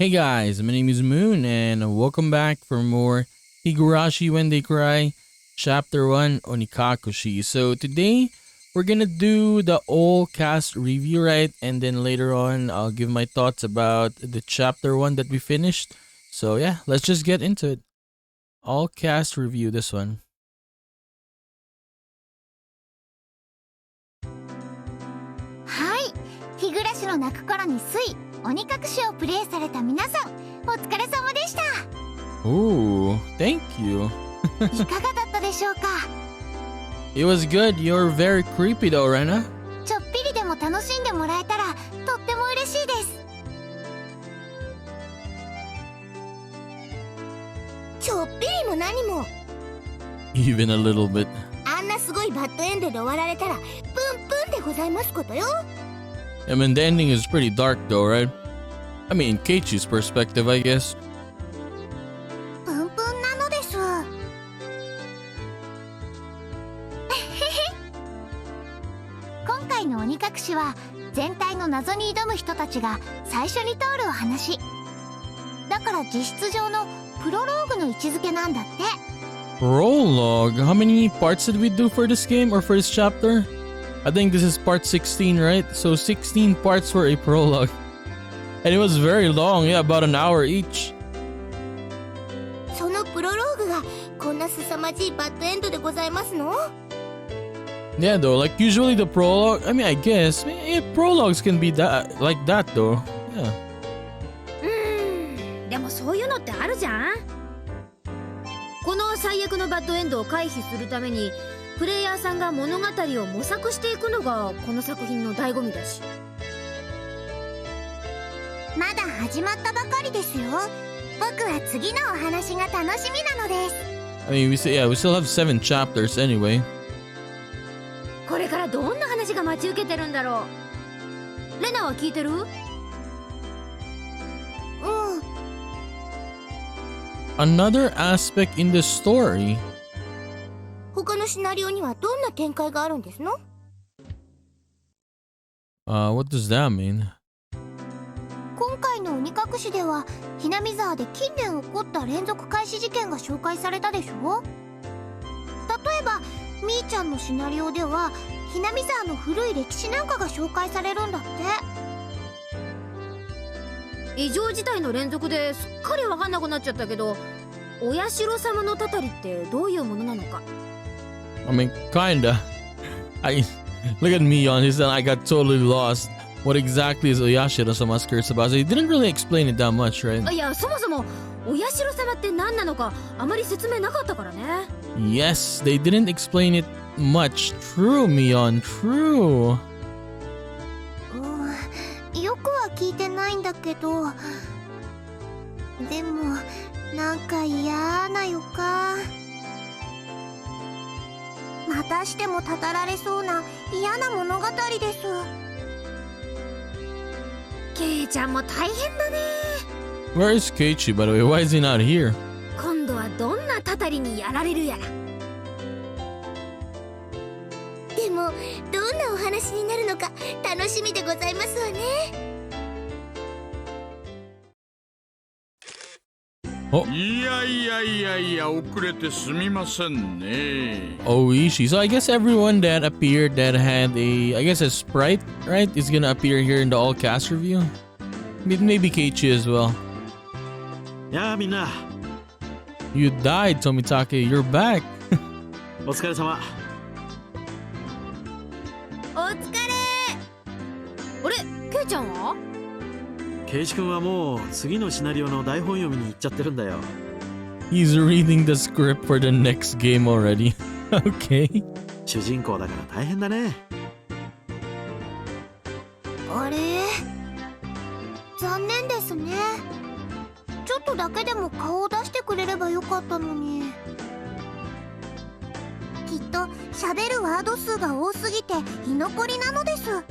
Hey guys, my name is Moon and welcome back for more Higurashi When They Cry, Chapter 1, Onikakushi. So today, we're gonna do the all cast review, right? And then later on, I'll give my thoughts about the Chapter 1 that we finished. So yeah, let's just get into it. All cast review, this one. はい、日暮らしの泣く頃に水、鬼隠しをプレイされた皆さん、お疲れ様でした。Ooh, thank you. いかがだったでしょうか。It was good. You're very creepy though, Rena. ちょっぴりでも楽しんでもらえたらとっても嬉しいです。ちょっぴりも何も。Even a little bit. あんなすごいバッドエンドで終わられたらプンプンでございますことよ。I mean, the ending is pretty dark though, right? I mean, Keiichi's perspective, I guess. プンプンなのです。今回の鬼隠しは全体の謎に挑む人たちが最初に通るお話だから、実質上のプロローグの位置づけなんだって。 Prologue? How many parts did we do for this game or for this chapter? I think this is part 16, right? So 16 parts for a prologue. And it was very long, yeah, about an hour each. そのプロローグがこんな凄まじいバッドエンドでございますの？ Yeah, though, like usually the prologue, I mean, I guess, yeah, prologues can be that, like that though. Yeah. でもそういうのってあるじゃん。この最悪のバッドエンドを回避するためにプレイヤーさんが物語を模索していくのがこの作品の醍醐味だし。まだ始まったばかりですよ。僕は次のお話が楽しみなのです。 I mean, we still have 7 chapters anyway. これからどんな話が待ち受けてるんだろう。レナは聞いてる？Another aspect in the story. 他のシナリオにはどんな展開があるんですの？ What does that mean? 今回の鬼隠しではひなみ沢で近年起こった連続開始事件が紹介されたでしょ。例えばみーちゃんのシナリオではひなみ沢の古い歴史なんかが紹介されるんだって。異常事態の連続ですっかり分かんなくなっちゃったけど、お社様のたたりってどういうものなのか。I mean, kinda. Look at me on this, and I got totally lost. What exactly is Oyashiro-sama's curse about? They didn't really explain it that much, right? いや、そもそもお社様って何なのかあまり説明なかったからね。Yes, they didn't explain it much. True, Mion, true. よくは聞いてないんだけど、でもなんか嫌な予感。またしてもたたられそうな嫌な物語です。ケイちゃんも大変だね。 Where is Keiichi, by the way? Why is he not here? 今度はどんなたたりにやられるやら。でもどんなお話になるのか楽しみでございますわね。Oh. いやいやいやいや、遅れてすみませんね。 Oishi. So I guess everyone that appeared that had I guess a sprite, right, is gonna appear here in the all cast review. Maybe Keiichi as well. やあみんな、 You died, Tomitake. You're back. お疲れ様。お疲れ。あれ、ケイちゃんは？ケイチ君はもう次のシナリオの台本読みに行っちゃってるんだよ。 He's reading the script for the next game already. Okay. 主人公だから大変だね。あれ、残念ですね。ちょっとだけでも顔を出してくれればよかったのに。きっと喋るワード数が多すぎて居残りなのです。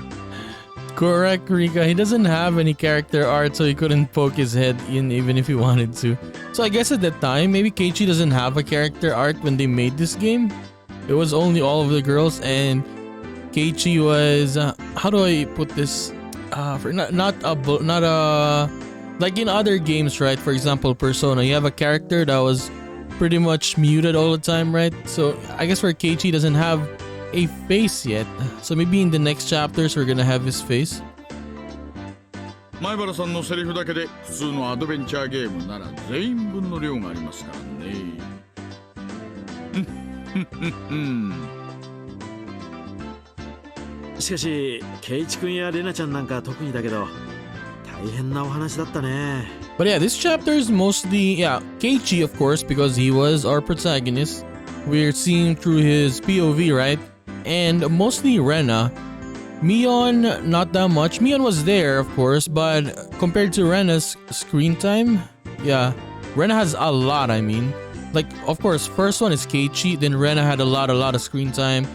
Correct, Rika. He doesn't have any character art, so he couldn't poke his head in even if he wanted to. So I guess at that time, maybe Keiichi doesn't have a character art when they made this game. It was only all of the girls, and Keiichi was how do I put this? Not a Like in other games, right? For example, Persona, you have a character that was pretty much muted all the time, right? So I guess where Keiichi doesn't have a face yet. So maybe in the next chapters we're gonna have his face. 前原さんのセリフだけで普通のアドベンチャーゲームなら全員分の量がありますからね。しかしケイチ君やレナちゃんなんか特にだけど大変なお話だったね。 But yeah, this chapter is mostly, Keiichi, of course, because he was our protagonist. We're seeing through his POV, right? And mostly Rena. Mion, not that much. Mion was there, of course, but compared to Rena's screen time, yeah, Rena has a lot, I mean. Like, of course, first one is Keiichi, then Rena had a lot of screen time.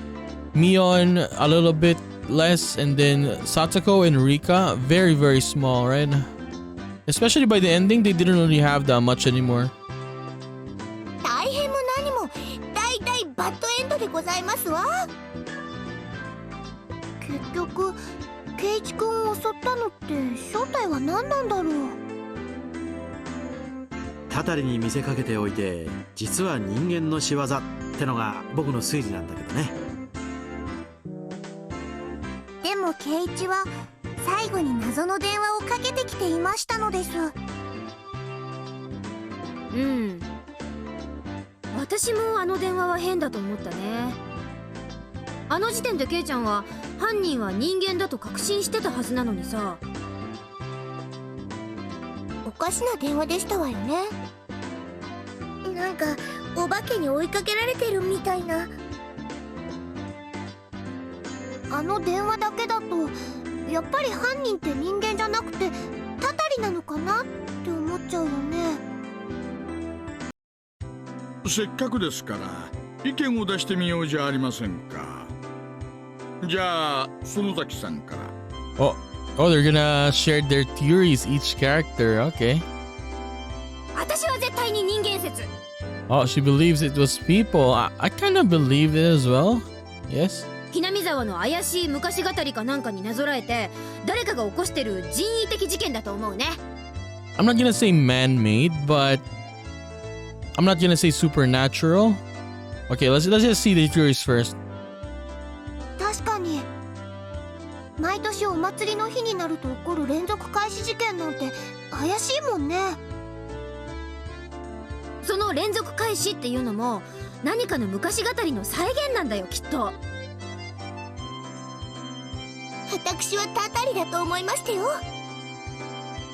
Mion, a little bit less, and then Satoko and Rika, very, very small, right? Especially by the ending, they didn't really have that much anymore. 大変も何も大体バッドエンドでございますわ。結局ケイチ君を襲ったのって正体は何なんだろう。たたりに見せかけておいて実は人間の仕業ってのが僕の推理なんだけどね。でもケイチは最後に謎の電話をかけてきていましたのです。うん。私もあの電話は変だと思ったね。あの時点でケイちゃんは犯人は人間だと確信してたはずなのにさ。おかしな電話でしたわよね。なんかお化けに追いかけられてるみたいな。あの電話だけだとやっぱり犯人って人間じゃなくてたたりなのかなって思っちゃうよね。せっかくですから意見を出してみようじゃありませんか。じゃあ園崎さんから。Oh, they're gonna share their theories, each character. Okay. 私は絶対に人間説。Oh, she believes it was people. I kind of believe it as well. Yes. ひなみ沢の怪しい昔語りかなんかになぞらえて誰かが起こしてる人為的事件だと思うね。I'm not gonna say man-made, but I'm not gonna say supernatural. Okay, let's just see the theories first. 確かに毎年お祭りの日になると起こる連続開始事件なんて怪しいもんね。その連続開始っていうのも何かの昔語りの再現なんだよきっと。私はたたりだと思いましたよ。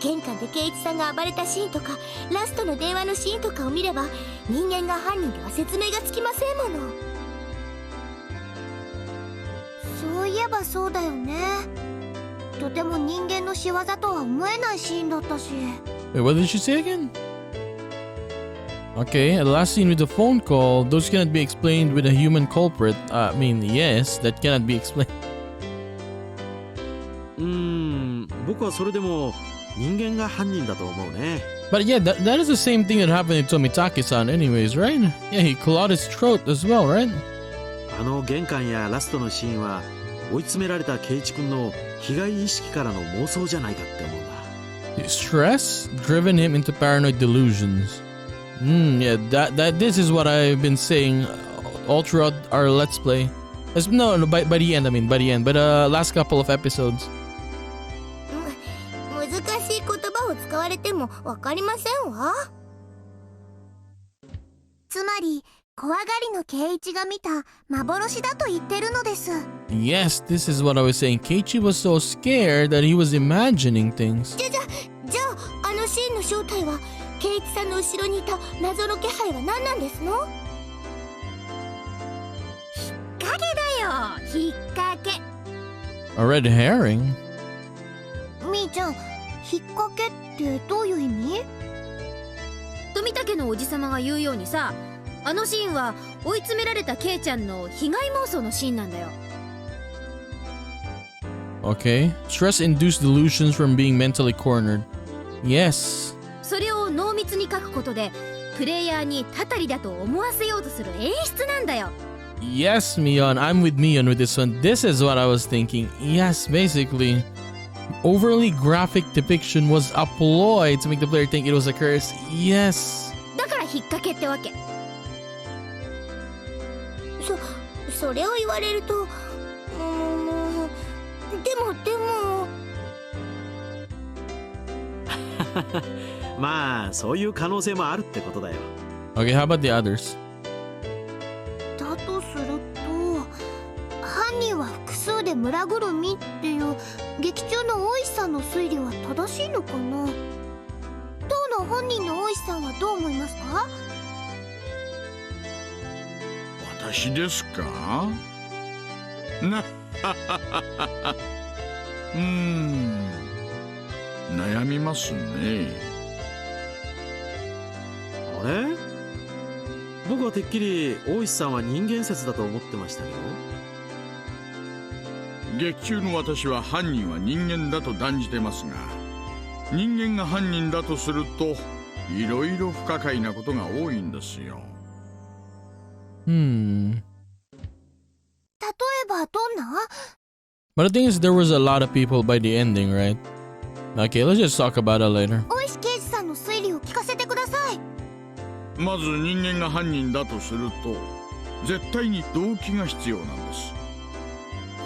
玄関で圭一さんが暴れたシーンとかラストの電話のシーンとかを見れば人間が犯人とは説明がつきませんもの。そういえばそうだよね。とても人間の仕業とは思えないシーンだったし。 Wait, what did she say again? Okay, the last scene with the phone call, those cannot be explained with a human culprit. I mean, yes, that cannot be explained. 僕はそれでも人間が犯人だと思うね。 But yeah, that is the same thing that happened to Tomitaki-san anyways, right? Yeah, he clawed his throat as well, right? あの玄関やラストのシーンは追い詰められたケイチ君の被害意識からの妄想じゃないかって思うんだ。 Stress driven him into paranoid delusions. Yeah, this is what I've been saying all throughout our Let's Play. No, by the end, but last couple of episodes. 難しい言葉を使われてもわかりませんわ。つまり怖がりの圭一が見た幻だと言ってるのです。 Yes, this is what I was saying. Keiichi was so scared that he was imagining things. じゃああのシーンの正体は圭一さんの後ろにいた謎の気配は何なんですの？引っ掛けだよ、引っ掛け。 A red herring? みーちゃん、引っ掛けってどういう意味？富武のおじさまが言うようにさ、あのシーンは追い詰められたケイちゃんの被害妄想のシーンなんだよ。 Okay. Stress-induced delusions from being mentally cornered. Yes. それを濃密に書くことでプレイヤーにたたりだと思わせようとする演出なんだよ。 Yes, Mion. I'm with Mion with this one. This is what I was thinking. Yes, basically. Overly graphic depiction was a ploy to make the player think it was a curse. Yes. だから引っ掛けってわけ。それを言われると、でもまあそういう可能性もあるってことだよ。 Okay, how about the others? だとすると、犯人は複数で村ぐるみっていう劇中の大石さんの推理は正しいのかな。当の本人の大石さんはどう思いますか？私ですか？な悩みますね。あれ、僕はてっきり大石さんは人間説だと思ってましたけど。劇中の私は犯人は人間だと断じてますが、人間が犯人だとするといろいろ不可解なことが多いんですよ。例えばどんな？ But the thing is, there was a lot of people by the ending, right? Okay, let's just talk about it later. 大石刑事さんの推理を聞かせてください。まず人間が犯人だとすると絶対に動機が必要なんです。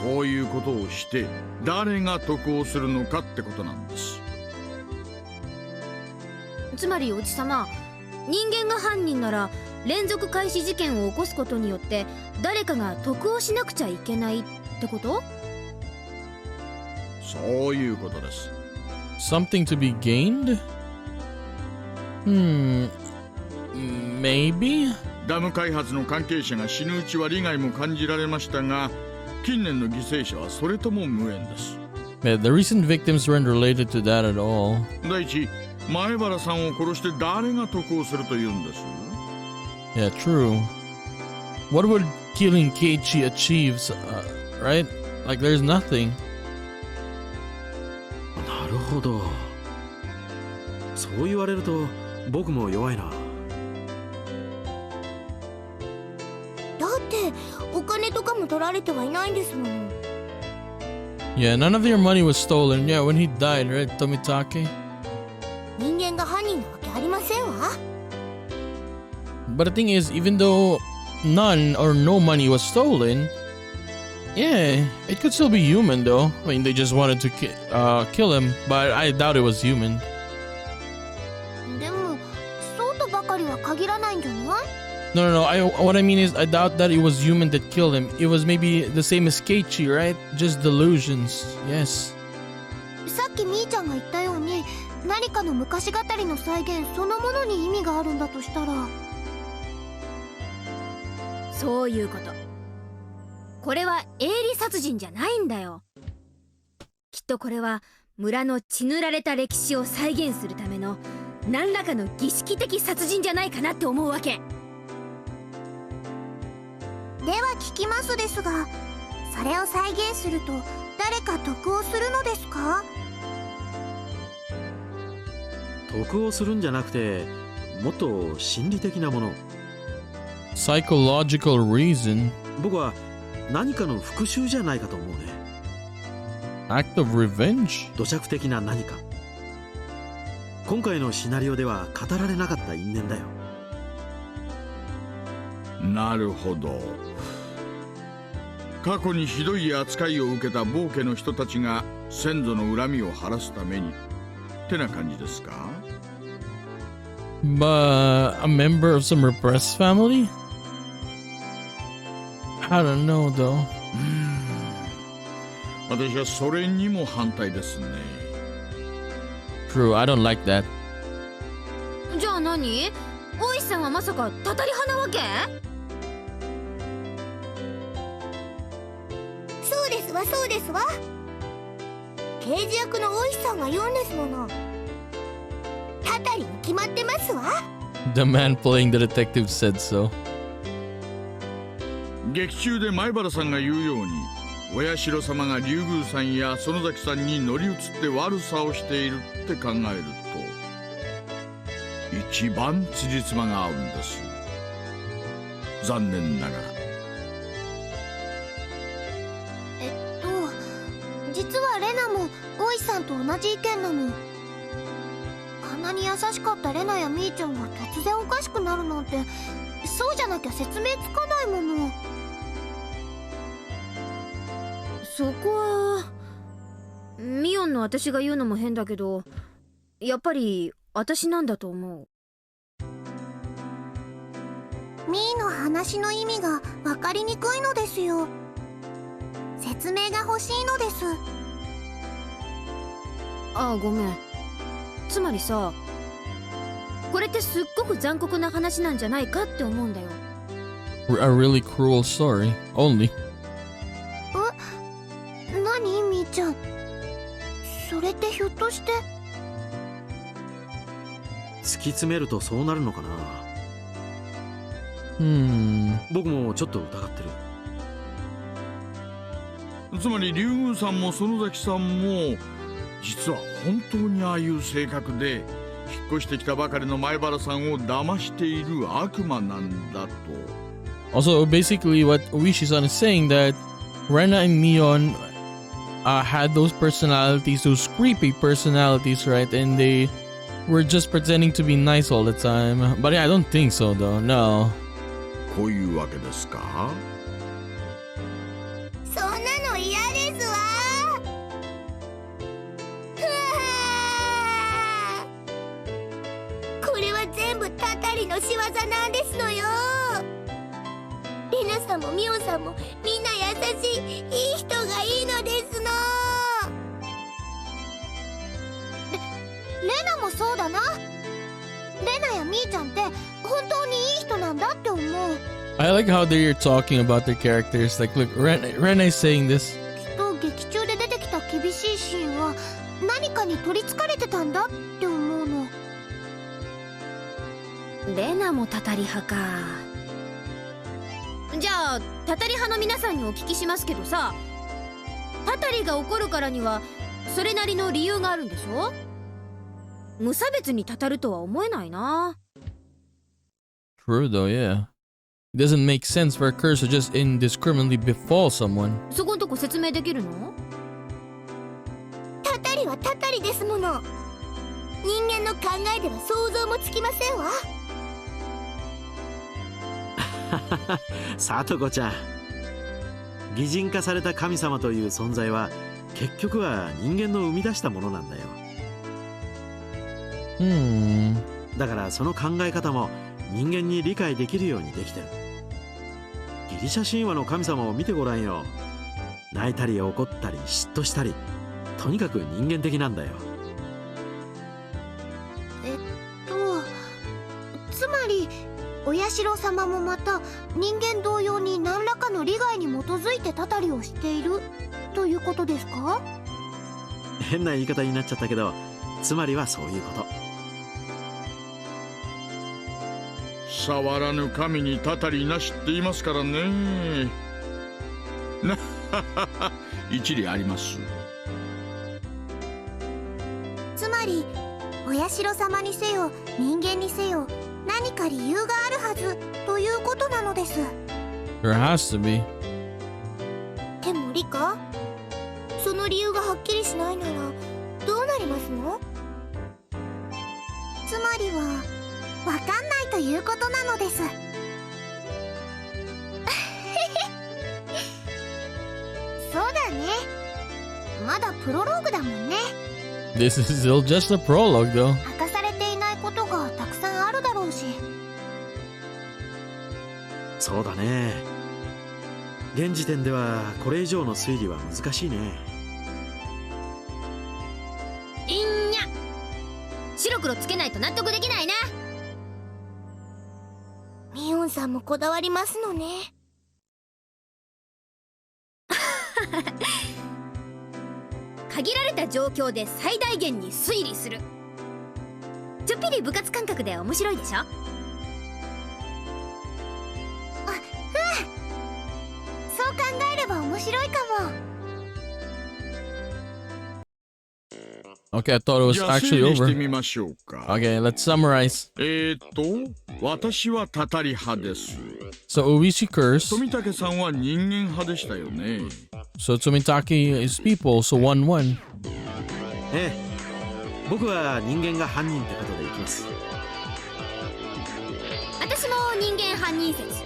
こういうことをして誰が得をするのかってことなんです。つまりおじさま、人間が犯人なら連続開始事件を起こすことによって誰かが得をしなくちゃいけないってこと？そういうことです。Something to be gained? Maybe? ダム開発の関係者が死ぬうちは利害も感じられましたが、近年の犠牲者はそれとも無縁です。Yeah, the recent victims weren't related to that at all. 第一、前原さんを殺して誰が得をするというんです？ Yeah, true. What would killing Keiichi achieves, right? Like, there's nothing. なるほど。そう言われると僕も弱いな。だってお金とかも取られてはいないんですもん。Yeah, none of your money was stolen. Yeah, when he died, right, Tomitake? 人間が犯人なわけありませんわ。But the thing is, even though none or no money was stolen, yeah, it could still be human though. I mean, they just wanted to kill him, but I doubt it was human. でもそうとばかりは限らないんじゃない？ No. What I mean is, I doubt that it was human that killed him. It was maybe the same as Keiichi, right? Just delusions. Yes. さっきみーちゃんが言ったように何かの昔語りの再現そのものに意味があるんだとしたら。そういうこと。これは営利殺人じゃないんだよ。きっとこれは村の血塗られた歴史を再現するための何らかの儀式的殺人じゃないかなって思うわけ。では聞きますですが、それを再現すると誰か得をするのですか？得をするんじゃなくてもっと心理的なもの。Psychological reason? 僕は何かの復讐じゃないかと思うね。 Act of revenge? 土着的な何か。今回のシナリオでは語られなかった因縁だよ。なるほど。過去にひどい扱いを受けた暴家の人たちが先祖の恨みを晴らすためにってな感じですか？ But a member of some repressed family? I don't know though. 私はそれにも反対ですね。 True, I don't like that. じゃあ何？大石さんはまさかたたり派なわけ？そうですわ。刑事役の大石さんが言うんですもの。たたりに決まってますわ。 The man playing the detective said so. 劇中で前原さんが言うように、お社様が竜宮さんや園崎さんに乗り移って悪さをしているって考えると一番辻褄が合うんです。残念ながら。実はレナも大石さんと同じ意見なの。あんなに優しかったレナやみーちゃんが突然おかしくなるなんて、そうじゃなきゃ説明つかないもの。そこはミオンの私が言うのも変だけど、やっぱり私なんだと思う。みーの話の意味が分かりにくいのですよ。説明が欲しいのです。ああ、ごめん。つまりさ、これってすっごく残酷な話なんじゃないかって思うんだよ。A really cruel story. Only. 何みーちゃん、それってひょっとして。突き詰めるとそうなるのかな。僕もちょっと疑ってる。つまり竜宮さんも園崎さんも実は本当にああいう性格で、引っ越してきたばかりの前原さんを騙している悪魔なんだと。Also, basically, what Oishi-san is saying that Rena and Mion had those personalities, those creepy personalities, right? And they were just pretending to be nice all the time. But yeah, I don't think so, though. No. こういうわけですか？そんなの嫌ですわ。これは全部タタリの仕業なんですのよ。レナさんもミオさんもみんな優しい、いい人がいいのですの。レナもそうだな。レナやミーちゃんって本当にいい人なんだって思う。I like how they're talking about their characters. Like, look, Rena is saying this. きっと劇中で出てきた厳しいシーンは何かに取りつかれてたんだって思うの。レナもタタリ派か。じゃあタタリ派の皆さんにお聞きしますけどさ、タタリが怒るからにはそれなりの理由があるんでしょ？無差別にたたるとは思えないな。 True, though, yeah. It doesn't make sense for a curse to just indiscriminately befall someone. そこんとこ説明できるの？タタリはタタリですもの。人間の考えでは想像もつきませんわ。さとこちゃん、擬人化された神様という存在は結局は人間の生み出したものなんだよ。だからその考え方も人間に理解できるようにできてる。ギリシャ神話の神様を見てごらんよ。泣いたり怒ったり嫉妬したり、とにかく人間的なんだよ。つまりお社様もまた人間同様に何らかの利害に基づいてたたりをしているということですか？変な言い方になっちゃったけど、つまりはそういうこと。触らぬ神にたたりなしって言いますからね。な一理あります。つまりお社様にせよ人間にせよ何か理由があるはずということなのです。 There has to be. でもリカ、その理由がはっきりしないならどうなりますの？つまりはわかんないということなのです。そうだね。まだプロローグだもんね。This is still just a prologue, though. 明かされていないことがたくさんあるだろうし。そうだね。現時点ではこれ以上の推理は難しいね。いんにゃ、白黒つけないと納得できないな。ミオンさんもこだわりますのね。限られた状況で最大限に推理する。ちょっぴり部活感覚で面白いでしょ？そう考えれば面白いかも。 Okay, I thought it was じゃあ actually 整理して over. みましょうか。 Okay, let's summarize. 私はたたり派です。 So Oishi cursed. 富武さんは人間派でしたよね。 So Tsumitake is people, so 1-1. ええ、僕は人間が犯人ってことでいきます。私も人間犯人説。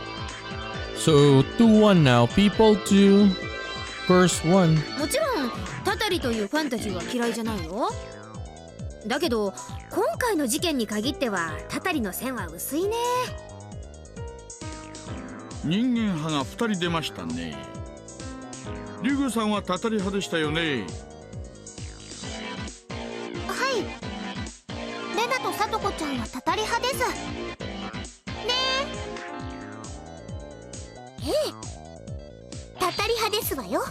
So 2-1 now. People to first one. もちろんタタリというファンタジーは嫌いじゃないよ。だけど今回の事件に限ってはタタリの線は薄いね。人間派が2人出ましたね。リグさんはタタリ派でしたよね。はい。レナとサトコちゃんはタタリ派です。ねえ。ええ。タタリ派ですわよ。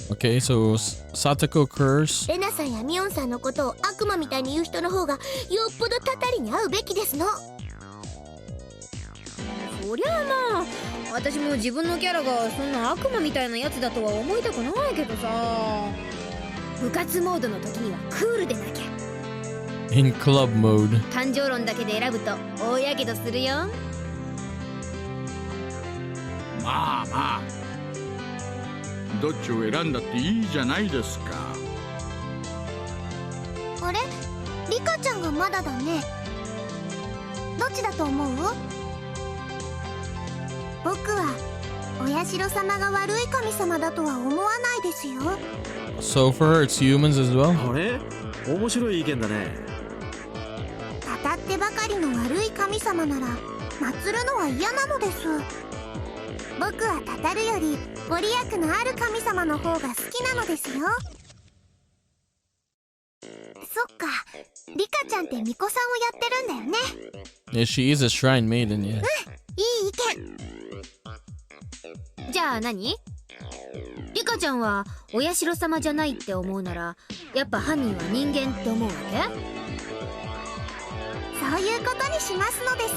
Okay, so Satoko curse. レナさんやミオンさんのことを悪魔みたいに言う人の方がよっぽどタタリに会うべきですの。そりゃあまあ私も自分のキャラがそんな悪魔みたいなやつだとは思いたくないけどさ。部活モードの時にはクールでなきゃ。 In club mode. 感情論だけで選ぶと大やけどするよ。まあまあ、どっちを選んだっていいじゃないですか。あれ、リカちゃんがまだだね。どっちだと思う？僕はお社様が悪い神様だとは思わないですよ。 So for her, it's humans as well. あれ、面白い意見だね。語ってばかりの悪い神様なら祀るのは嫌なのです。僕は語るよりご利益のある神様の方が好きなのですよ。そっか、リカちゃんって巫女さんをやってるんだよね。Yeah, she is a shrine maiden, yeah. いい意見。じゃあ何？リカちゃんはお社様じゃないって思うならやっぱ犯人は人間って思うわけ？そういうことにしますのです。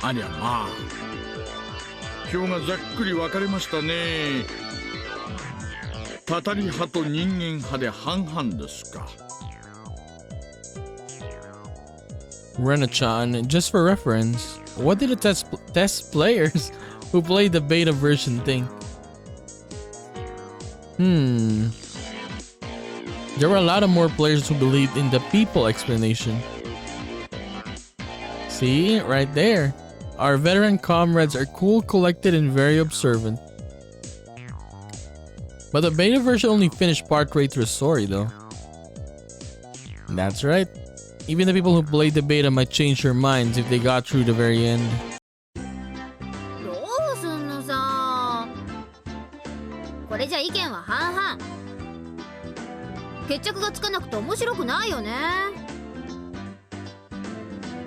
ありゃまあ、票がざっくり分かれましたね。タタリ派と人間派で半々ですか。Rena-chan, just for reference, what did the test players who played the beta version think? There were a lot of more players who believed in the people explanation. See, right there. Our veteran comrades are cool, collected, and very observant. But the beta version only finished partway through the story, though. That's right. Even the people who played the beta might change their minds if they got through the very end. どうすんのさ。これじゃ意見は半々。決着がつかなくて面白くないよね。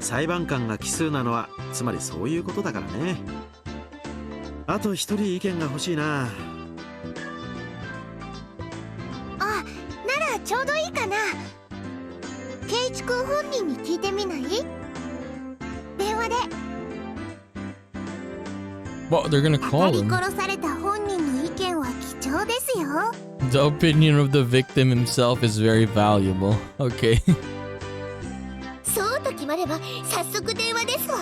裁判官が奇数なのはつまりそういうことだからね。あと一人意見が欲しいな。あ、ならちょうどいいかな。ケイチ君本人に聞いてみない？電話で。Well, they're gonna 当た call り him. 殺された本人の意見は貴重ですよ。The opinion of the victim himself is very valuable. Okay. そうと決まれば早速電話ですわ。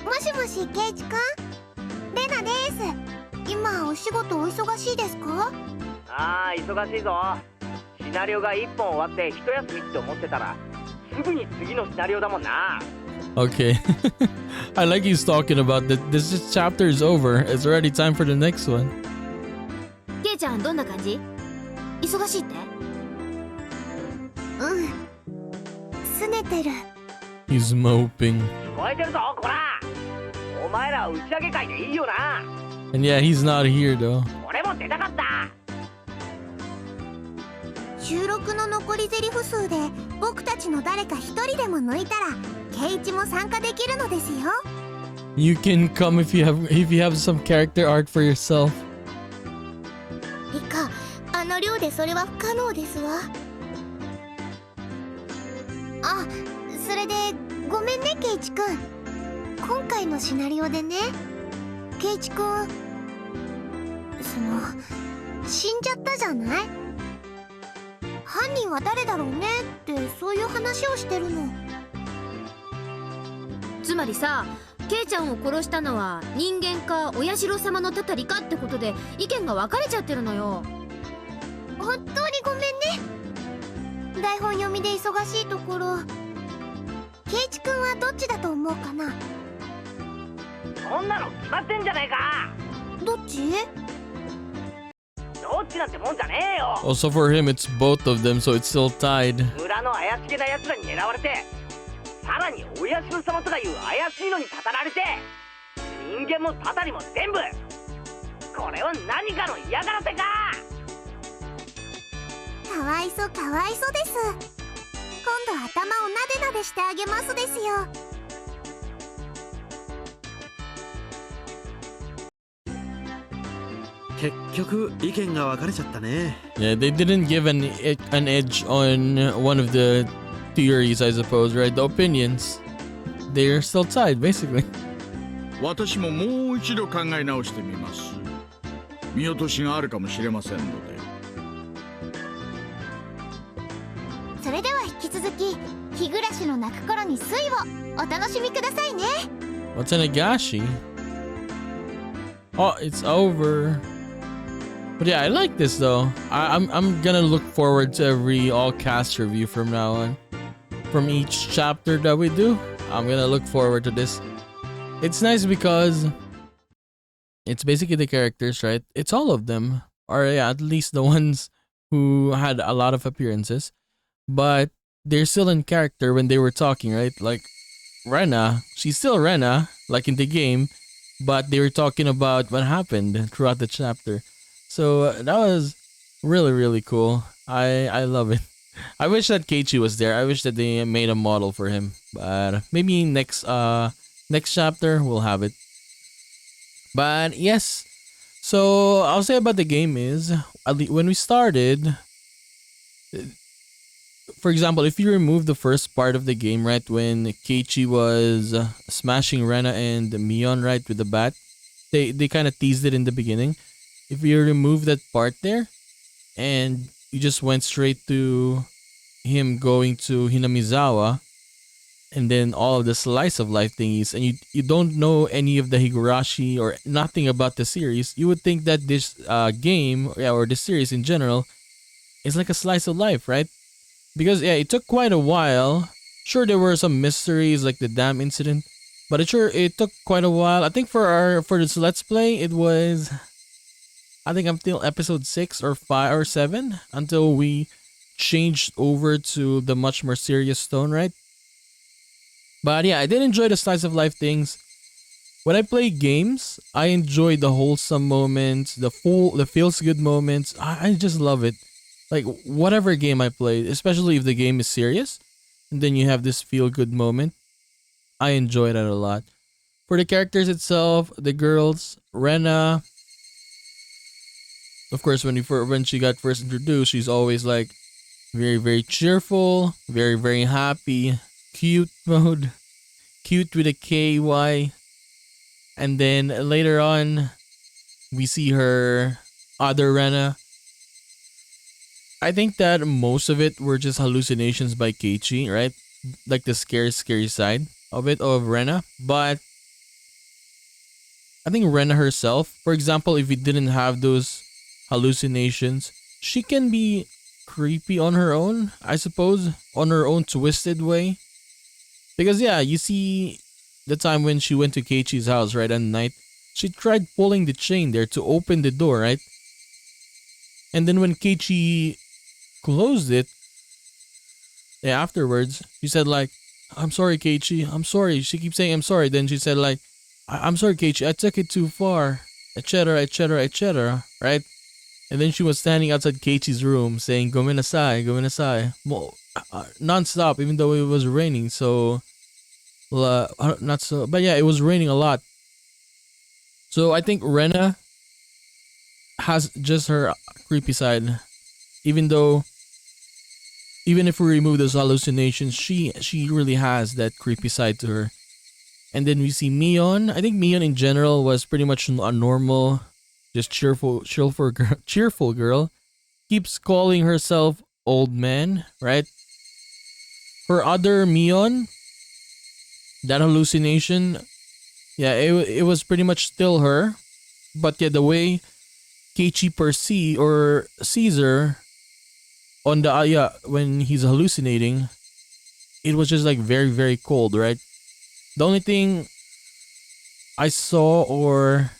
もしもし、ケイチ君？レナです。今お仕事お忙しいですか？ああ、忙しいぞ。シナリオが1本終わって一休みって思ってたらすぐに次のシナリオだもんな。Okay. I like he's talking about that. This chapter is over. It's already time for the next one. ケイちゃんどんな感じ？忙しいって？うん。拗ねてる。He's moping. 聞こえてるぞ、こら。お前ら打ち上げ会でいいよな。And yeah, he's not here though. 俺も出たかった。収録の残りゼリフ数で僕たちの誰か一人でも抜いたらケイチも参加できるのですよ。You can come if you have some character arc for yourself. リカ、あの量でそれは不可能ですわ。あ、それでごめんね、ケイチ君。今回のシナリオでね、ケイチ君死んじゃったじゃない？犯人は誰だろうねってそういう話をしてるの。つまりさ、ケイちゃんを殺したのは人間かお社様のたたりかってことで意見が分かれちゃってるのよ。本当にごめんね。台本読みで忙しいところ。ケイチ君はどっちだと思うかな。そんなの決まってんじゃねえか。どっち？どっちなんてもんじゃねえよ。 Also for him, it's both of them, so it's still tied. 村の怪しげな奴らに狙われて、さらにお社様とかいう怪しいのにたたられて、人間もたたりも全部、これは何かの嫌がらせか。かわいそかわいそです。今度頭をなでなでしてあげますですよ。結局意見が分かれちゃったね。 Yeah, they didn't give an edge on one of the theories, I suppose, right? The opinions. They're still tied, basically. 私ももう一度考え直してみます。見落としがあるかもしれませんので。それでは引き続き日暮らしの泣く頃に水をお楽しみくださいね。 What's Onikakushi? Oh, it's over. But yeah, I like this though. I'm gonna look forward to every all cast review from now on. From each chapter that we do, I'm gonna look forward to this. It's nice because it's basically the characters, right? It's all of them, or yeah, at least the ones who had a lot of appearances, but they're still in character when they were talking, right? Like Rena, she's still Rena, like in the game, but they were talking about what happened throughout the chapter. So that was really cool. I love it. I wish that Keiichi was there. I wish that they made a model for him, but maybe next chapter we'll have it. But yes, so I'll say about the game is when we started. For example, if you remove the first part of the game, right, when Keiichi was smashing Rena and Mion, right, with the bat, they kind of teased it in the beginning. If you remove that part there, and you just went straight to him going to Hinamizawa, and then all of the slice of life thingies, and you don't know any of the Higurashi or nothing about the series, you would think that this game, or the series in general, is like a slice of life, right? Because yeah, it took quite a while. Sure, there were some mysteries like the dam incident, but it took quite a while. I think for this let's play, it was, I think until episode 6 or 5 or 7 until we changed over to the much more serious tone, right? But yeah, I did enjoy the slice of life things. When I play games, I enjoy the wholesome moments, the feels good moments. I just love it. Like whatever game I play, especially if the game is serious, and then you have this feel good moment, I enjoy that a lot. For the characters itself, the girls, Rena, of course, when she got first introduced, she's always like very cheerful, very happy, cute mode, cute with a KY, and then later on, we see her other Rena. I think that most of it were just hallucinations by Keiichi, right? Like the scary side of it, of Rena. But I think Rena herself, for example, if we didn't have those hallucinations, she can be creepy on her own, I suppose, on her own twisted way. Because yeah, you see the time when she went to Keiichi's house, right, at night, she tried pulling the chain there to open the door, right? And then when Keiichi closed it, yeah, afterwards, she said like, "I'm sorry, Keiichi, I'm sorry." She keeps saying, "I'm sorry." Then she said like, I'm sorry, Keiichi, I took it too far, etc., right? And then she was standing outside Keiichi's room saying, "Gomenasai, gomenasai," non-stop, even though it was raining. So, not so, but yeah, it was raining a lot. So I think Rena has just her creepy side, even if we remove those hallucinations, she really has that creepy side to her. And then we see Mion. I think Mion in general was pretty much a normal, just cheerful girl. Keeps calling herself old man, right? For other Mion, that hallucination, Yeah, it was pretty much still her, but yeah, the way Keiichi sees her on the yeah when he's hallucinating, it was just like very very cold, right? The only thing I saw or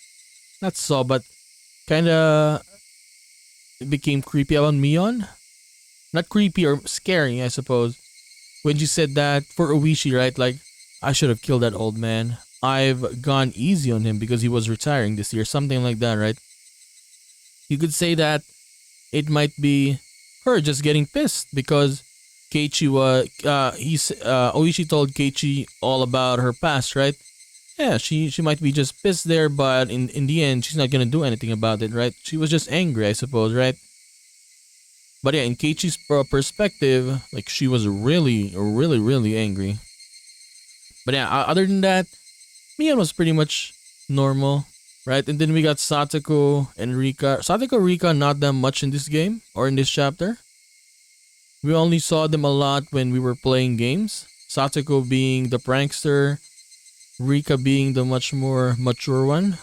not saw but kind of became creepy about Mion, not creepy or scary, I suppose, when she said that for Oishi, right? Like, I should have killed that old man. I've gone easy on him because he was retiring this year, something like that, right? You could say that it might be her just getting pissed because Keiichi was Oishi told Keiichi all about her past, right? Yeah, she might be just pissed there, but in the end, she's not gonna do anything about it, right? She was just angry, I suppose, right? But yeah, in Keiichi's perspective, like she was really, really, really angry. But yeah, other than that, Mian was pretty much normal, right? And then we got Satoko and Rika. Satoko and Rika not that much in this game or in this chapter. We only saw them a lot when we were playing games. Satoko being the prankster, Rika being the much more mature one.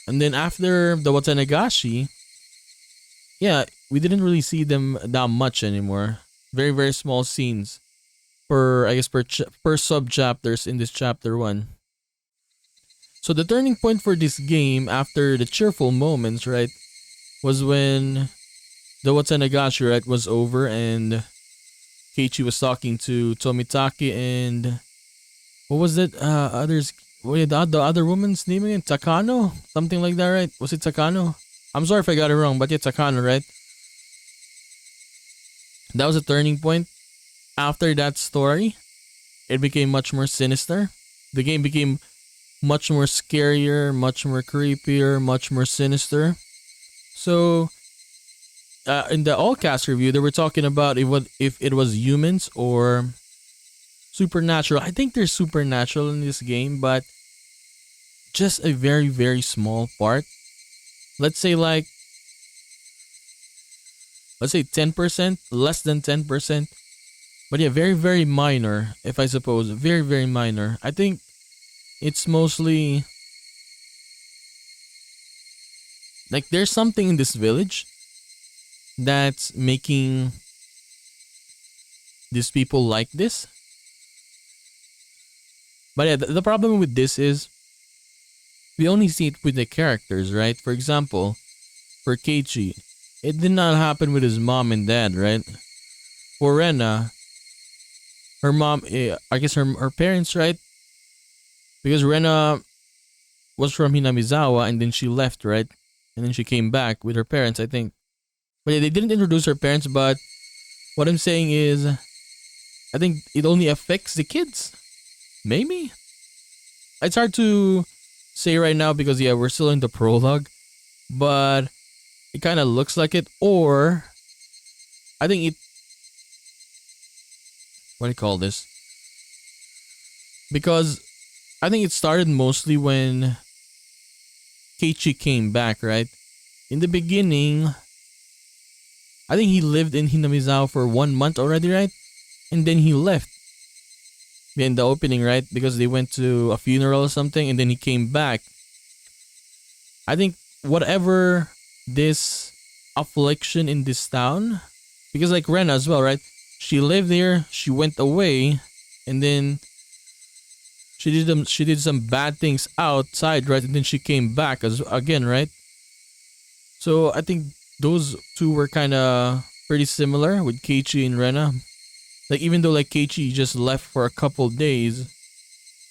And then after the Watanagashi, yeah, we didn't really see them that much anymore. Very very small scenes per I guess per sub chapters in this chapter 1. So the turning point for this game after the cheerful moments, right, was when the Watanagashi, right, was over and Keiichi was talking to Tomitake and what was it? Others. Wait, the other woman's name again? Takano? Something like that, right? Was it Takano? I'm sorry if I got it wrong, but yeah, Takano, right? That was a turning point. After that story, it became much more sinister. The game became much more scarier, much more creepier, much more sinister. So, in the all cast review, they were talking about if it was humans or supernatural. I think there's supernatural in this game, but just a very very small part. Let's say 10%, less than 10%. But yeah, very very minor, if I suppose. Very very minor. I think it's mostly like there's something in this village that's making these people like this. But yeah, the problem with this is we only see it with the characters, right? For example, for Keiichi, it did not happen with his mom and dad, right? For Rena, her mom, I guess her parents, right? Because Rena was from Hinamizawa and then she left, right? And then she came back with her parents, I think. But yeah, they didn't introduce her parents, but what I'm saying is, I think it only affects the kids. Maybe? It's hard to say right now because yeah, we're still in the prologue, but it kind of looks like it. Or I think it, what do you call this? Because I think it started mostly when Keiichi came back, right? In the beginning, I think he lived in Hinamizawa for 1 month already, right? And then he left in the opening, right? Because they went to a funeral or something and then he came back. I think whatever this affliction in this town, because like Rena as well, right? She lived here, she went away, and then she did some bad things outside, right? And then she came back again, right? So I think those two were kind of pretty similar with Keiichi and Rena. Like even though like Keiichi just left for a couple days,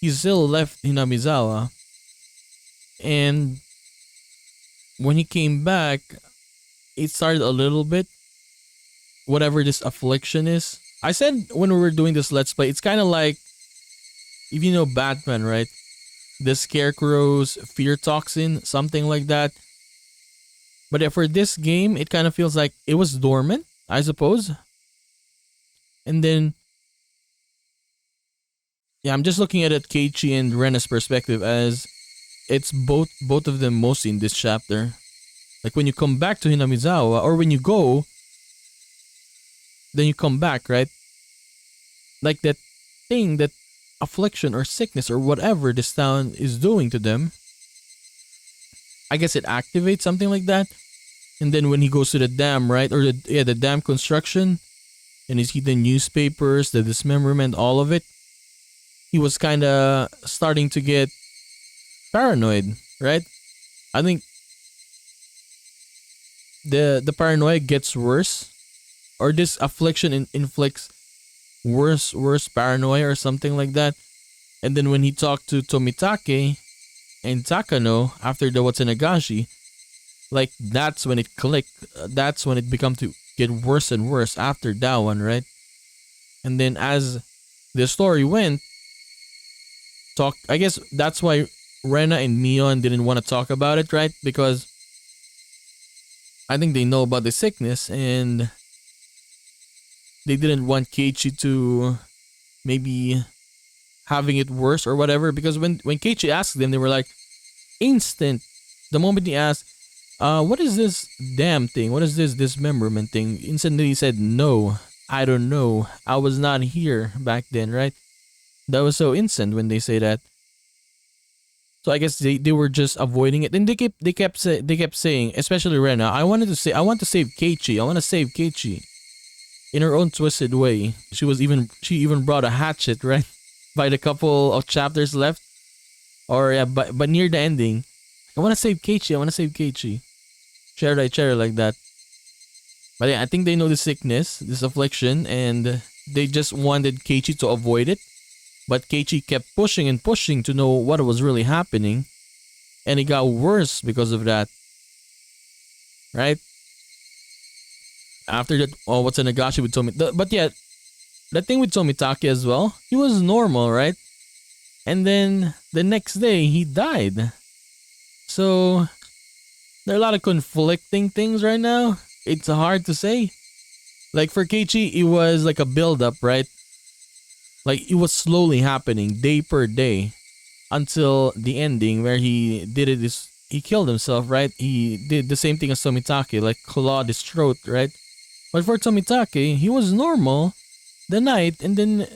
he still left Hinamizawa. And when he came back, it started a little bit whatever this affliction is. I said when we were doing this let's play, it's kind of like if you know Batman, right? The Scarecrow's fear toxin, something like that. But yeah, for this game, it kind of feels like it was dormant, I suppose. And then, yeah, I'm just looking at it Keiichi and Rena's perspective as it's both of them mostly in this chapter. Like when you come back to Hinamizawa or when you go, then you come back, right? Like that thing that affliction or sickness or whatever this town is doing to them. I guess it activates something like that. And then when he goes to the dam, right? Or the dam construction, and you see the newspapers, the dismemberment, all of it, he was kind of starting to get paranoid, right? I think the paranoia gets worse, or this affliction inflicts worse paranoia or something like that. And then when he talked to Tomitake and Takano after the Watsunagashi, like that's when it clicked. That's when it become to get worse and worse after that one, right? And then as the story went, I guess that's why Rena and Mion didn't want to talk about it, right? Because I think they know about the sickness and they didn't want Keiichi to maybe having it worse or whatever. Because when Keiichi asked them, they were like instant. The moment he asked, what is this damn thing? What is this dismemberment thing? Instantly he said, no, I don't know. I was not here back then, right? That was so instant when they say that. So I guess they were just avoiding it. And they kept saying, especially Rena, I want to save Keiichi. I want to save Keiichi. In her own twisted way. She even brought a hatchet, right? By the couple of chapters left. Or yeah, but near the ending. I want to save Keiichi. I want to save Keiichi. Share like that. But yeah, I think they know the sickness, this affliction, and they just wanted Keiichi to avoid it. But Keiichi kept pushing and pushing to know what was really happening. And it got worse because of that. Right? After that, what's a Nagashi with Tomitake? But yeah, the thing with Tomitake as well, he was normal, right? And then the next day, he died. So, there are a lot of conflicting things right now. It's hard to say. Like for Keiichi, it was like a build-up, right? Like it was slowly happening, day per day. Until the ending where he killed himself, right? He did the same thing as Tomitake, like clawed his throat, right? But for Tomitake, he was normal the night, and then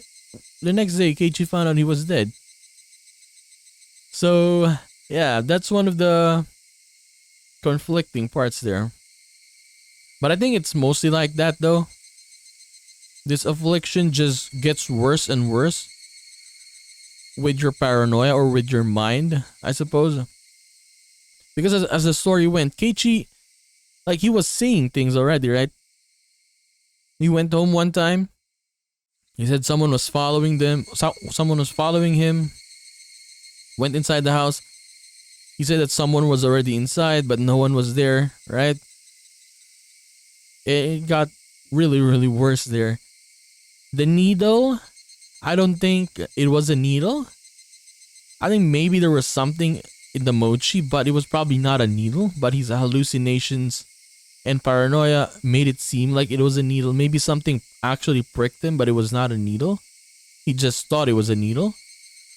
the next day, Keiichi found out he was dead. So, yeah, that's one of the conflicting parts there. But I think it's mostly like that though. This affliction just gets worse and worse with your paranoia or with your mind, I suppose. Because as the story went, Keiichi, like he was seeing things already, right? He went home one time. He said someone was following them. Someone was following him. Went inside the house. He said that someone was already inside, but no one was there, right? It got really, really worse there. The needle, I don't think it was a needle. I think maybe there was something in the mochi, but it was probably not a needle. But his hallucinations and paranoia made it seem like it was a needle. Maybe something actually pricked him, but it was not a needle. He just thought it was a needle.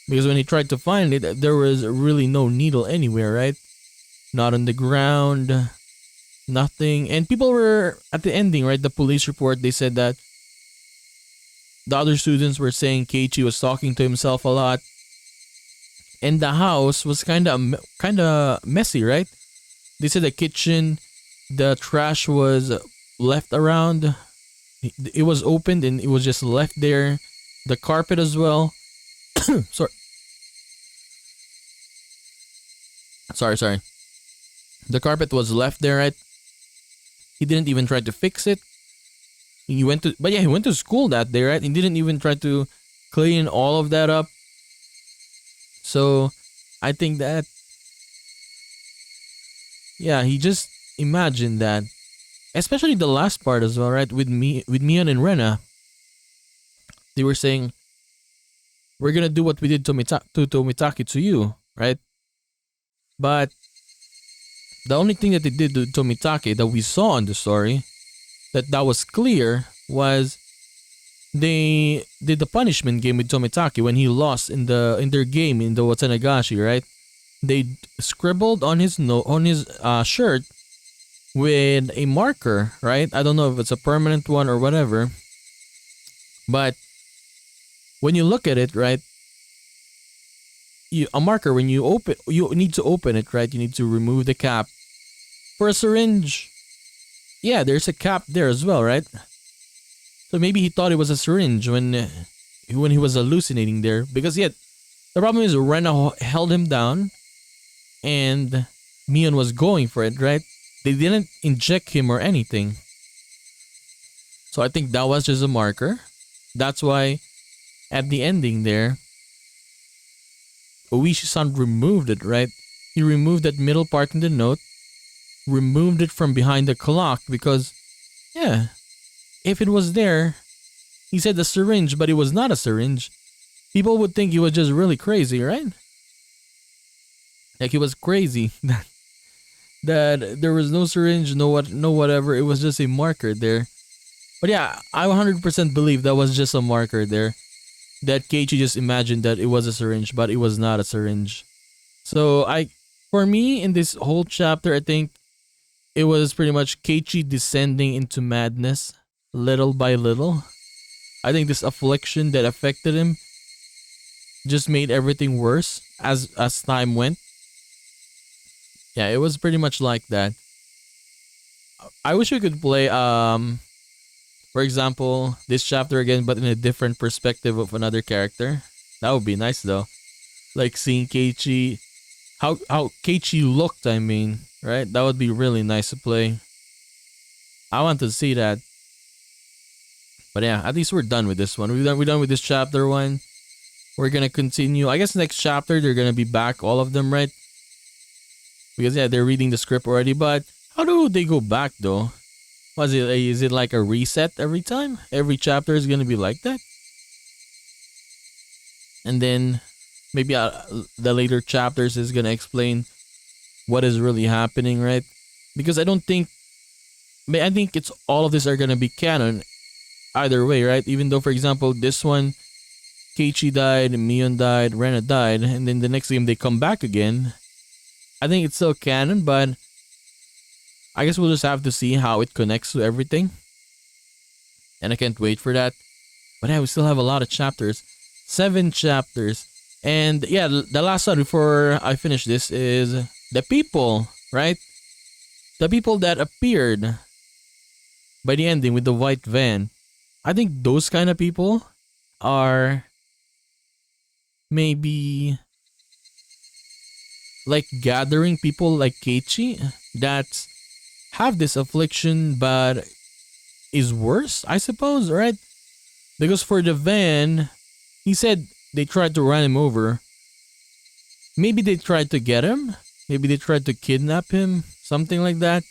Because when he tried to find it, there was really no needle anywhere, right? Not on the ground, nothing. And people were, at the ending, right, the police report, they said that the other students were saying Keiichi was talking to himself a lot. And the house was kind of messy, right? They said the kitchen, the trash was left around. It was opened and it was just left there. The carpet as well. Sorry. The carpet was left there, right? He didn't even try to fix it. He went to school that day, right? He didn't even try to clean all of that up. So, I think that, yeah, he just imagined that. Especially the last part as well, right? With Mion and Rena. They were saying, we're gonna do what we did to Tomitake to you, right? But the only thing that they did to Tomitake that we saw in the story, that was clear, was they did the punishment game with Tomitake when he lost in their game in the Watsunagashi, right? They scribbled on his shirt with a marker, right? I don't know if it's a permanent one or whatever. But when you look at it, right, a marker when you open. You need to open it, right? You need to remove the cap. For a syringe, yeah, there's a cap there as well, right? So maybe he thought it was a syringe when he was hallucinating there. Because yet, the problem is Rena held him down, and Mion was going for it, right? They didn't inject him or anything. So I think that was just a marker. That's why at the ending there, Oishi-san removed it, right? He removed that middle part in the note, removed it from behind the clock because, yeah, if it was there, he said a syringe, but it was not a syringe. People would think he was just really crazy, right? Like he was crazy. That there was no syringe, no whatever. It was just a marker there. But yeah, I 100% believe that was just a marker there. That Keiichi just imagined that it was a syringe, but it was not a syringe. So for me in this whole chapter, I think it was pretty much Keiichi descending into madness little by little. I think this affliction that affected him just made everything worse as time went. Yeah, it was pretty much like that. I wish we could play for example, this chapter again but in a different perspective of another character. That would be nice though. Like seeing Keiichi, how Keiichi looked, I mean, right? That would be really nice to play. I want to see that. But yeah, at least we're done with this one. We're done with this chapter 1. We're gonna continue. I guess next chapter they're gonna be back, all of them, right? Because yeah, they're reading the script already. But how do they go back though? Was it? Is it like a reset every time? Every chapter is gonna be like that? And then maybe the later chapters is gonna explain what is really happening, right? Because I think it's all of this are gonna be canon either way, right? Even though, for example, this one, Keiichi died, Mion died, Rena died, and then the next game they come back again. I think it's still canon, but I guess we'll just have to see how it connects to everything. And I can't wait for that. But yeah, we still have a lot of chapters. 7 chapters. And yeah, the last one before I finish this is the people, right? The people that appeared by the ending with the white van. I think those kind of people are maybe like gathering people like Keiichi that have this affliction but is worse, I suppose, right? Because for the van, he said they tried to run him over. Maybe they tried to get him. Maybe they tried to kidnap him. Something like that.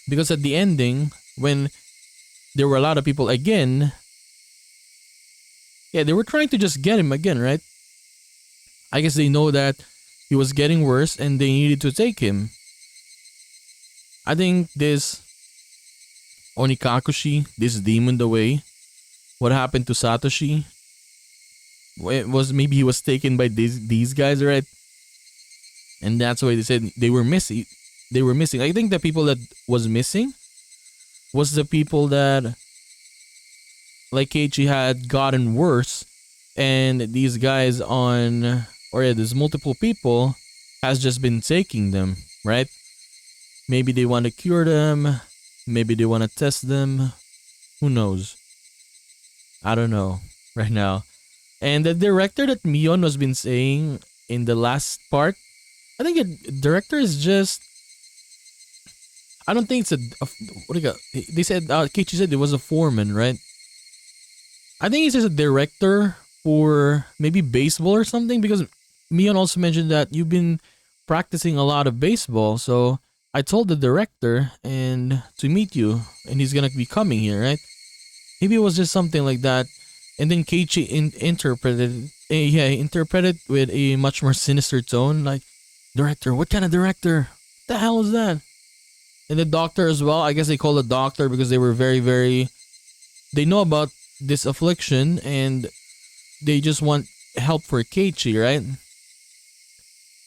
Because at the ending, when there were a lot of people again, yeah, they were trying to just get him again, right? I guess they know that he was getting worse and they needed to take him. I think this Onikakushi, this demon the way, what happened to Satoshi, it was maybe he was taken by these guys, right? And that's why they said they were missing. I think the people that was missing was the people that, like Keiichi, had gotten worse, and these guys there's multiple people has just been taking them, right? Maybe they want to cure them, maybe they want to test them, who knows? I don't know right now. And the director that Mion has been saying in the last part, I think the director is just, I don't think it's what do you got? They said, Keiichi said it was a foreman, right? I think he's just a director for maybe baseball or something, because Mion also mentioned that you've been practicing a lot of baseball. So I told the director and to meet you, and he's gonna be coming here, right? Maybe it was just something like that. And then Keiichi interpreted with a much more sinister tone, like, director, what kind of director? What the hell is that? And the doctor as well, I guess they call the doctor because they were very, very, they know about this affliction and they just want help for Keiichi, right?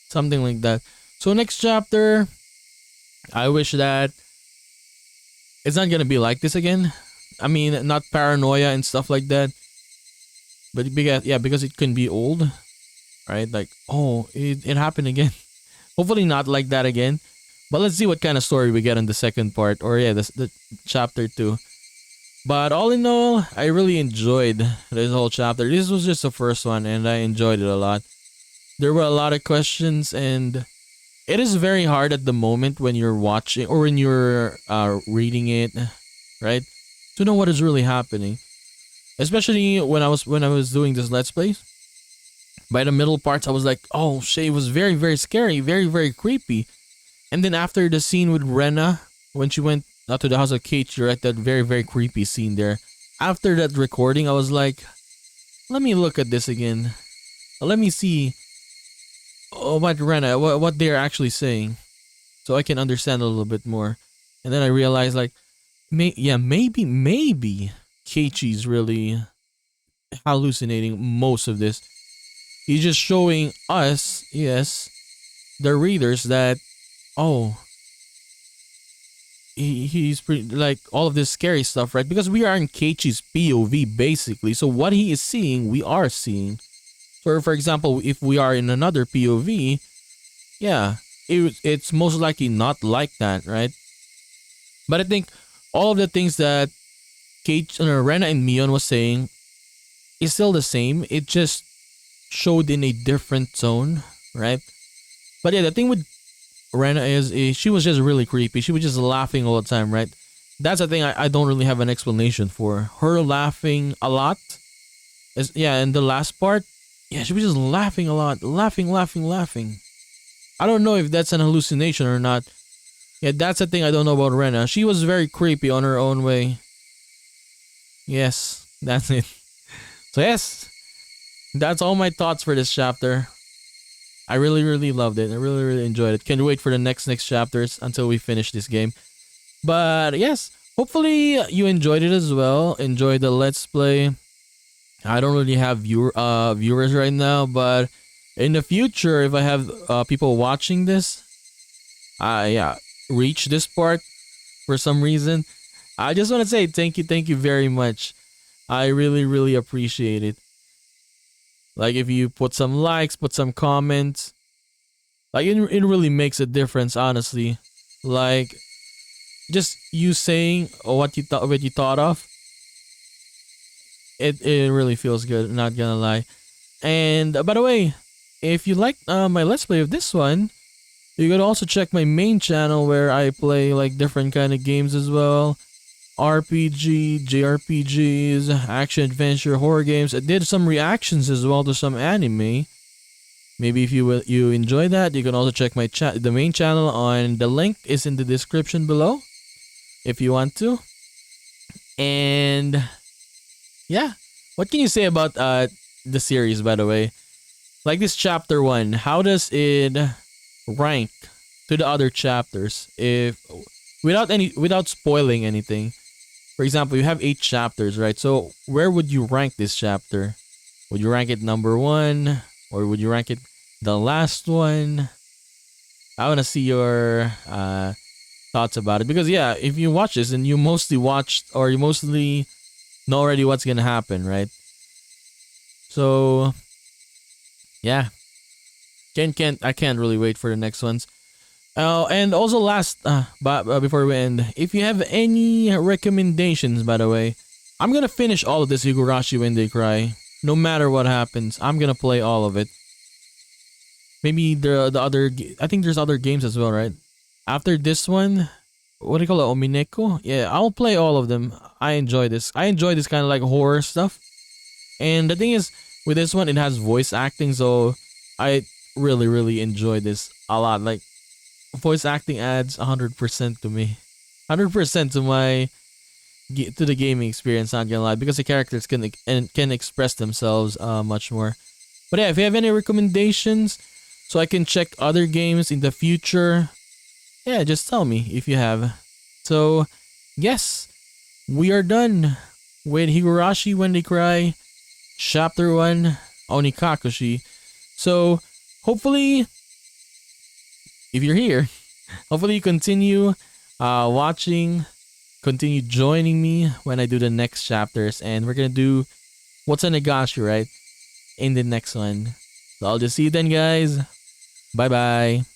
Something like that. So next chapter, I wish that it's not gonna be like this again. I mean, not paranoia and stuff like that. But because it can be old. right? Like, oh, it happened again. Hopefully not like that again. But let's see what kind of story we get in the second part, or yeah, the chapter 2. But all in all, I really enjoyed this whole chapter. This was just the first one, and I enjoyed it a lot. There were a lot of questions, and it is very hard at the moment when you're watching or when you're reading it, right, to know what is really happening. Especially when I was doing this let's play. By the middle parts, I was like, "Oh, shit!" It was very, very scary, very, very creepy. And then after the scene with Rena, when she went out to the house of Kate, you're at that very, very creepy scene there. After that recording, I was like, let me look at this again. Let me see what Rena, what they're actually saying, so I can understand a little bit more. And then I realized, like, maybe Keiichi's really hallucinating most of this. He's just showing us, yes, the readers that, oh, he's pretty, like, all of this scary stuff, right? Because we are in Keiichi's POV basically, so what he is seeing, we are seeing. So for example, if we are in another POV, yeah, it's most likely not like that, right? But I think all of the things that Rena and Mion was saying is still the same. It just showed in a different tone, right? But yeah, the thing with Rena is she was just really creepy. She was just laughing all the time, right? That's the thing I don't really have an explanation for. Her laughing a lot. Yeah, and the last part, yeah, she was just laughing a lot. Laughing. I don't know if that's an hallucination or not. Yeah, that's the thing I don't know about Rena. She was very creepy on her own way. Yes, that's it. So yes, that's all my thoughts for this chapter. I really, really loved it. I really, really enjoyed it. Can't wait for the next chapters until we finish this game. But yes, hopefully you enjoyed it as well. Enjoy the let's play. I don't really have viewers right now, but in the future, if I have people watching this, reach this part for some reason, I just want to say thank you very much. I really, really appreciate it. Like, if you put some likes, put some comments, like, it really makes a difference, honestly. Like, just you saying what you thought of, it really feels good, not gonna lie. And by the way, if you like my let's play of this one, you could also check my main channel where I play like different kind of games as well. RPG, JRPGs, action adventure, horror games. I did some reactions as well to some anime. Maybe if you enjoy that, you can also check the main channel on the link is in the description below if you want to. And yeah, what can you say about the series, by the way? Like this chapter 1, how does it rank to the other chapters if without spoiling anything? For example, you have 8 chapters, right? So where would you rank this chapter? Would you rank it number 1, or would you rank it the last one? I want to see your thoughts about it, because yeah, if you watch this and you mostly know already what's gonna happen, right? So yeah, I can't really wait for the next ones. And also last, but before we end, if you have any recommendations, by the way, I'm gonna finish all of this Higurashi When They Cry. No matter what happens, I'm gonna play all of it. Maybe I think there's other games as well, right? After this one, what do you call it, Omineko? Yeah, I'll play all of them. I enjoy this. I enjoy this kind of like horror stuff. And the thing is, with this one, it has voice acting, so I really, really enjoy this a lot. Like, voice acting adds 100% to me, 100% to the gaming experience. Not gonna lie, because the characters can express themselves much more. But yeah, if you have any recommendations, so I can check other games in the future, yeah, just tell me if you have. So yes, we are done with Higurashi When They Cry, Chapter 1, Onikakushi. So hopefully, if you're here, hopefully you continue watching, continue joining me when I do the next chapters, and we're gonna do what's Onikakushi, right, in the next one. So I'll just see you then, guys. Bye bye.